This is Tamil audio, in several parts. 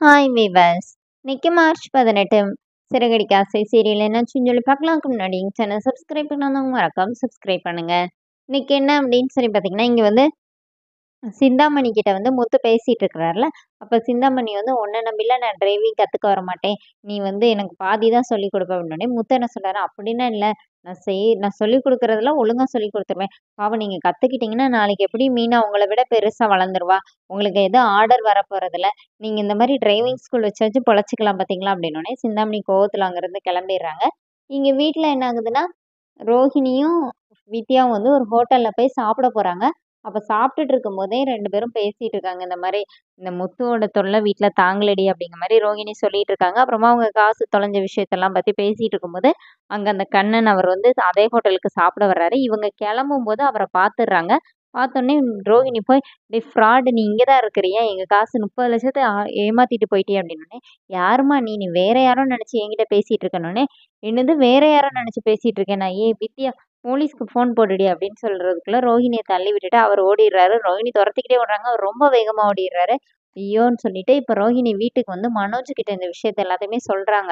Hi viewers. இன்னைக்கு மார்ச் 18 சிறகடிக்க ஆசை சீரியல் என்னாச்சுன்னு சொல்லி பார்க்கலாம்க்கு முன்னாடி எங்கள் சேனல் சப்ஸ்கிரைப் பண்ணாதவங்க மறக்காம சப்ஸ்கிரைப் பண்ணுங்க. இன்னைக்கு என்ன அப்படின்னு சொல்லி பார்த்தீங்கன்னா, இங்கே வந்து சிந்தாமணி கிட்ட வந்து முத்து பேசிட்டு இருக்கிறார்ல. அப்போ சிந்தாமணி வந்து உன்னை நம்பில நான் டிரைவிங் கற்றுக்க வர மாட்டேன், நீ வந்து எனக்கு பாதி தான் சொல்லி கொடுப்ப அப்படின்னோடனே முத்து என்ன சொல்கிறாரு, அப்படின்னா இல்லை, நான் சொல்லி கொடுக்குறதுல ஒழுங்காக சொல்லி கொடுத்துருவேன். பாவம் நீங்கள் கற்றுக்கிட்டிங்கன்னா நாளைக்கு எப்படி மீனா உங்களை விட பெருசாக வளர்ந்துருவா, உங்களுக்கு எதுவும் ஆர்டர் வர போகிறதில்ல, நீங்கள் இந்த மாதிரி டிரைவிங் ஸ்கூல் வச்சாச்சும் பொழைச்சிக்கலாம் பார்த்தீங்களா அப்படின்னோடனே சிந்தாமணி கோவத்தில் அங்கேருந்து கிளம்பிடுறாங்க. இங்கே வீட்டில் என்ன ஆகுதுன்னா, ரோஹிணியும் வித்யாவும் வந்து ஒரு ஹோட்டலில் போய் சாப்பிட போகிறாங்க. அப்போ சாப்பிட்டுட்டு இருக்கும்போதே 2 பேரும் பேசிட்டு இருக்காங்க. இந்த மாரி, "இந்த முத்துவோட தொல்லை வீட்ல தாங்கலடி" அப்படிங்கிற மாரி ரோகிணி சொல்லிட்டு இருக்காங்க. அப்புறமா அவங்க காசு தொலைஞ்ச விஷயத்தெல்லாம் பத்தி பேசிட்டு இருக்கும்போது, அங்க அந்த கண்ணன் அவர் வந்து அதே ஹோட்டலுக்கு சாப்பிட வர்றாரு. இவங்க கிளம்பும்போது அவர பார்த்துடுறாங்க. பார்த்தோனே ரோகிணி போய், "டேய் ஃப்ராடு, நீ இங்க தான் இருக்கிறியா? எங்க காசு 30,00,000 ஏமாத்திட்டு போயிட்டியே" அப்படின்னோனே, "யாரும்மா நீ? நீ வேற யாரோ நினைச்சு என்கிட்ட பேசிட்டு இருக்கனோனே." "என்னது வேற யாரோ நினைச்சு பேசிட்டு இருக்கேனா? ஏய் வித்யா, போலீஸ்க்கு ஃபோன் போடுடி" அப்படின்னு சொல்றதுக்குள்ள ரோஹிணிய தள்ளி விட்டுட்டு அவர் ஓடிடுறாரு. ரோஹிணி தொரத்திக்கிட்டே ஓடுறாங்க. அவர் ரொம்ப வேகமா ஓடிடுறாரு. ஐயோன்னு சொல்லிட்டு இப்ப ரோஹிணி வீட்டுக்கு வந்து மனோஜ் கிட்ட இந்த விஷயத்த எல்லாத்தையுமே சொல்றாங்க.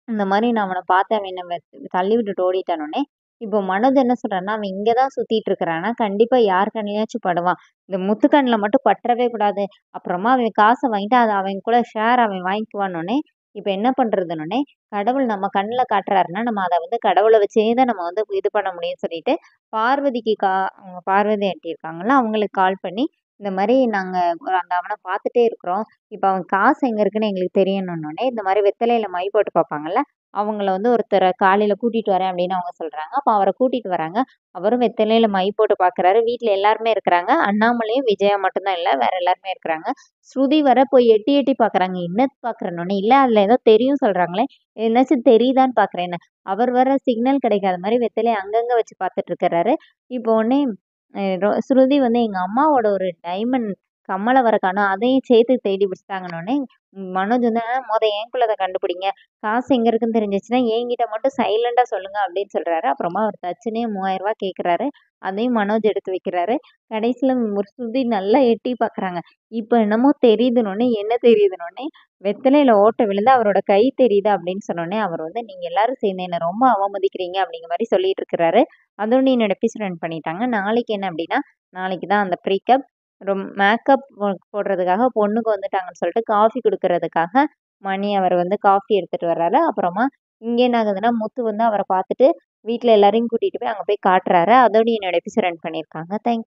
இந்த மாரி நான் அவன பார்த்தேன், அவன் என்ன தள்ளி விட்டுட்டு ஓடிட்டானோனே, இப்போ மனோஜ் என்ன சொல்றாருன்னா, அவன் இங்க தான் சுத்திட்டு இருக்கிறான்னா, கண்டிப்பா யார் கண்லயாச்சும் படுவான். இந்த முத்து கண்ல மட்டும் பற்றவே கூடாது. அப்புறமா அவன் காச வாங்கிட்டு அத அவன் கூட ஷேர் அவன் வாங்கிக்குவான்னோனே, இப்ப என்ன பண்றதுன்னோனே, கடவுள் நம்ம கண்ல காட்டுறாருன்னா, நம்ம அத வந்து கடவுள வச்சே தான் நம்ம வந்து இது பண்ண முடியும்னு சொல்லிட்டு, பார்வதிக்கு அவங்க பார்வதி ஆன்டி இருக்காங்கல்ல, அவங்களுக்கு கால் பண்ணி, இந்த மாரி நாங்க அந்த அவன பார்த்துட்டே இருக்கிறோம். இப்ப அவன் காசு எங்க இருக்குன்னு எங்களுக்கு தெரியணுன்னோனே, இந்த மாரி வெத்தலையில மை போட்டு பார்ப்பாங்கல்ல, அவங்கள வந்து ஒருத்தர காலையில கூட்டிட்டு வரேன் அப்படின்னு அவங்க சொல்றாங்க. அப்ப அவர கூட்டிட்டு வராங்க. அவரும் வெத்தலையில மை போட்டு பார்க்குறாரு. வீட்ல எல்லாருமே இருக்கிறாங்க. அண்ணாமலையும், விஜயா மட்டும் தான் இல்ல. வேற எல்லாருமே இருக்கிறாங்க. ஸ்ருதி வர போய் எட்டி எட்டி பார்க்குறாங்க. "என்னது பார்க்குறேன்னோனே," "இல்ல அதுல ஏதோ தெரியும் சொல்றாங்களே, எதுனாச்சும் தெரியுதான்னு பார்க்குறேன்னு." அவர் வேற சிக்னல் கிடைக்காத மாரி வெத்தலைய அங்கங்க வச்சு பார்த்துட்டு இருக்கிறாரு. இப்போ உடனே ஸ்ருதி வந்து, "எங்க அம்மாவோட ஒரு டைமண்ட் கம்மல வர காணோம். அதையும் சேர்த்து தேடி பிடிச்சிட்டாங்கன்னோனே." மனோஜ் வந்து, மொத என்குள்ளத கண்டுபிடிங்க. காசு எங்க இருக்குன்னு தெரிஞ்சுச்சுன்னா, என்கிட்ட மட்டும் சைலண்டா சொல்லுங்க" அப்படின்னு சொல்றாரு. அப்புறமா அவர் தட்சணே ரூ. 3000 கேட்குறாரு. அதையும் மனோஜ் எடுத்து வைக்கிறாரு. கடைசியில ஸ்ருதி நல்லா எட்டி பார்க்குறாங்க. இப்ப என்னமோ தெரியுதுன்னோனே, என்ன தெரியுதுன்னோனே, வெத்தலையில ஓட்டை விழுந்து அவரோட கை தெரியுது அப்படின்னு சொன்னோனே, அவர் வந்து, "நீங்க எல்லாரும் சேர்ந்து என்ன ரொம்ப அவமதிக்கிறீங்க" அப்படிங்கிற மாரி சொல்லிட்டு இருக்கிறாரு. அதோட என்னோட எபிசோட் ரன் பண்ணிட்டாங்க. நாளைக்கு என்ன அப்படின்னா, நாளைக்கு தான் அந்த ப்ரீகப் மேக்கப் போடுறதுக்காக பொண்ணுக்கு வந்துட்டாங்கன்னு சொல்லிட்டு காஃபி குடுக்குறதுக்காக மணி அவர் வந்து காஃபி எடுத்துட்டு வர்றாரு. அப்புறமா இங்க என்ன ஆகுதுன்னா, முத்து வந்து அவர பார்த்துட்டு வீட்ல எல்லாரையும் கூட்டிட்டு போய் அங்க போய் காட்டுறாரு. அதோட என்னோட எபிசோட் ரன் பண்ணியிருக்காங்க. தேங்க்ஸ்.